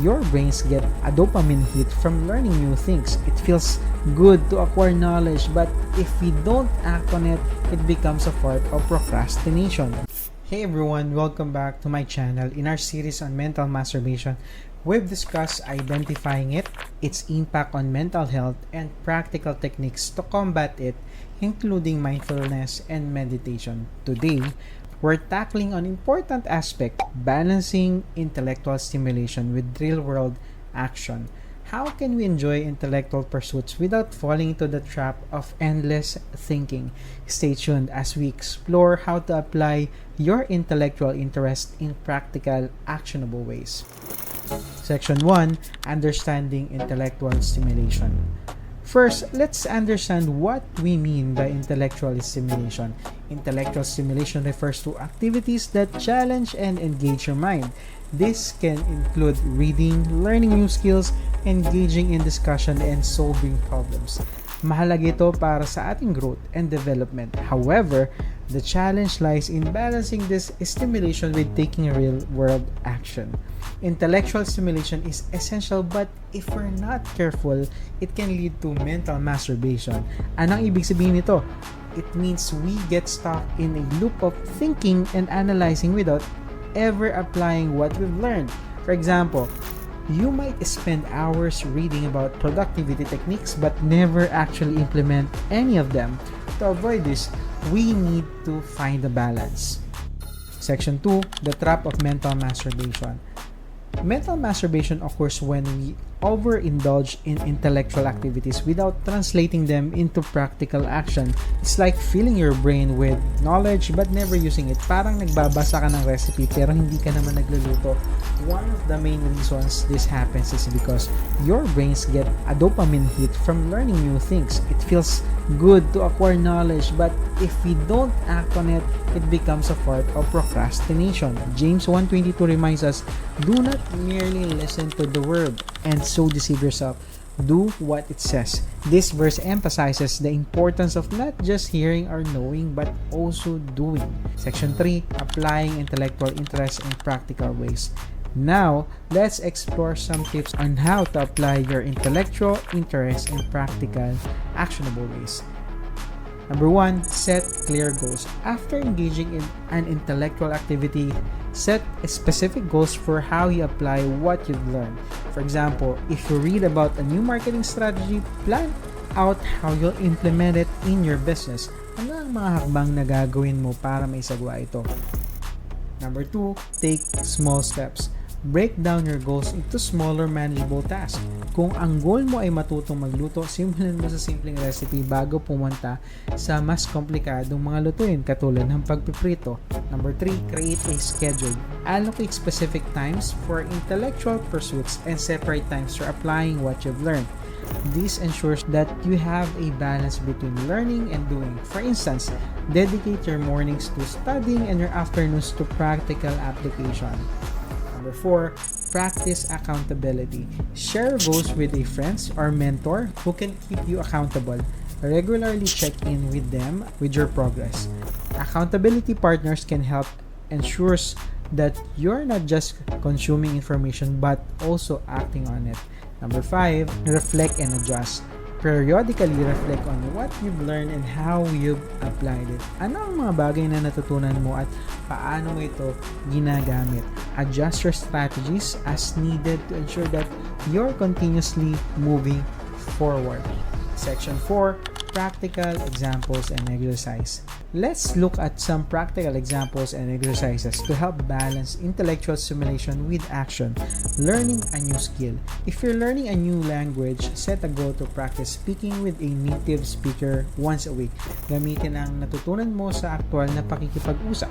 Your brains get a dopamine hit from learning new things. It feels good to acquire knowledge, but if we don't act on it, it becomes a part of procrastination. Hey everyone, welcome back to my channel. In our series on mental masturbation, we've discussed identifying it, its impact on mental health, and practical techniques to combat it, including mindfulness and meditation. Today, we're tackling an important aspect, balancing intellectual stimulation with real-world action. How can we enjoy intellectual pursuits without falling into the trap of endless thinking? Stay tuned as we explore how to apply your intellectual interest in practical, actionable ways. Section 1. Understanding intellectual stimulation. First, let's understand what we mean by intellectual stimulation. Intellectual stimulation refers to activities that challenge and engage your mind. This can include reading, learning new skills, engaging in discussion, and solving problems. Mahalaga ito para sa ating growth and development. However, the challenge lies in balancing this stimulation with taking real-world action. Intellectual stimulation is essential, but if we're not careful, it can lead to mental masturbation. Anong ibig sabihin nito? It means we get stuck in a loop of thinking and analyzing without ever applying what we've learned. For example, you might spend hours reading about productivity techniques but never actually implement any of them. To avoid this, we need to find a balance. Section 2. The trap of mental masturbation. Mental masturbation occurs when we overindulge in intellectual activities without translating them into practical action. It's like filling your brain with knowledge but never using it. Parang nagbabasa ka ng recipe pero hindi ka naman nagluluto. One of the main reasons this happens is because your brains get a dopamine hit from learning new things. It feels good to acquire knowledge, but if we don't act on it, it becomes a part of procrastination. James 1:22 reminds us, do not merely listen to the word and so deceive yourself. Do what it says. This verse emphasizes the importance of not just hearing or knowing, but also doing. Section 3. Applying intellectual interest in practical ways. Now, let's explore some tips on how to apply your intellectual interest in practical, actionable ways. Number 1, set clear goals. After engaging in an intellectual activity, set specific goals for how you apply what you've learned. For example, if you read about a new marketing strategy, plan out how you'll implement it in your business. Ano ang mga hakbang na gagawin mo para maisagawa ito? Number 2, take small steps. Break down your goals into smaller manageable tasks. Kung ang goal mo ay matutong magluto, simulan mo sa simpleng recipe bago pumunta sa mas komplikadong mga lutuin katulad ng pagpiprito. Number 3, create a schedule. Allocate specific times for intellectual pursuits and separate times for applying what you've learned. This ensures that you have a balance between learning and doing. For instance, dedicate your mornings to studying and your afternoons to practical application. Number 4, practice accountability. Share goals with a friend or mentor who can keep you accountable. Regularly check in with them with your progress. Accountability partners can help ensure that you're not just consuming information but also acting on it. Number 5, reflect and adjust. Periodically reflect on what you've learned and how you've applied it. Ano ang mga bagay na natutunan mo at paano mo ito ginagamit? Adjust your strategies as needed to ensure that you're continuously moving forward. Section 4, practical examples and exercise. Let's look at some practical examples and exercises to help balance intellectual stimulation with action. Learning a new skill. If you're learning a new language, set a goal to practice speaking with a native speaker once a week. Gamitin ang natutunan mo sa aktual na pakikipag-usap.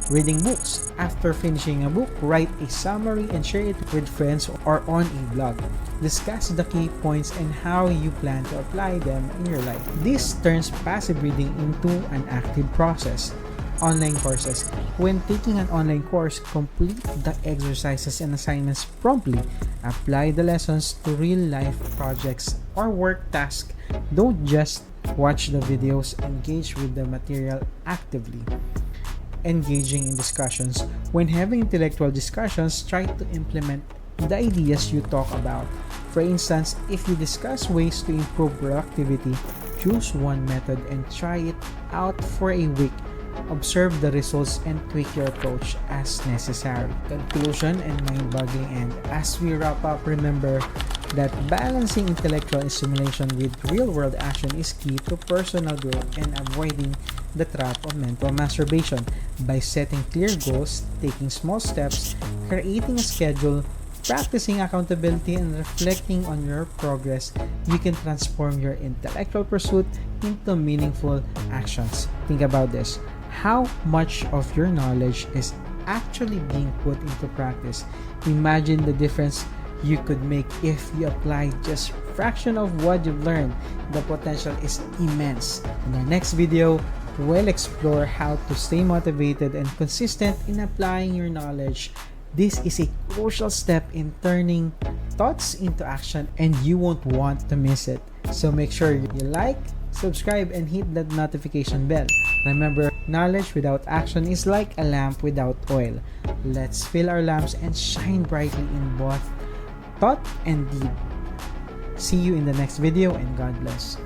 Reading books. After finishing a book, write a summary and share it with friends or on a blog. Discuss the key points and how you plan to apply them in your life. This turns passive reading into an active process. Online courses. When taking an online course, complete the exercises and assignments promptly. Apply the lessons to real-life projects or work tasks. Don't just watch the videos, engage with the material actively. Engaging in discussions. When having intellectual discussions, try to implement the ideas you talk about. For instance, if you discuss ways to improve productivity, choose one method and try it out for a week. Observe the results and tweak your approach as necessary. Conclusion and mind-boggling end. As we wrap up, remember that balancing intellectual stimulation with real-world action is key to personal growth and avoiding the trap of mental masturbation. By setting clear goals, taking small steps, creating a schedule, practicing accountability, and reflecting on your progress, you can transform your intellectual pursuit into meaningful actions. Think about this. How much of your knowledge is actually being put into practice? Imagine the difference you could make if you apply just a fraction of what you've learned. The potential is immense. In our next video, we'll explore how to stay motivated and consistent in applying your knowledge. This is a crucial step in turning thoughts into action, and you won't want to miss it. So make sure you like, subscribe, and hit that notification bell. Remember, knowledge without action is like a lamp without oil. Let's fill our lamps and shine brightly in both thought and deed. See you in the next video, and God bless.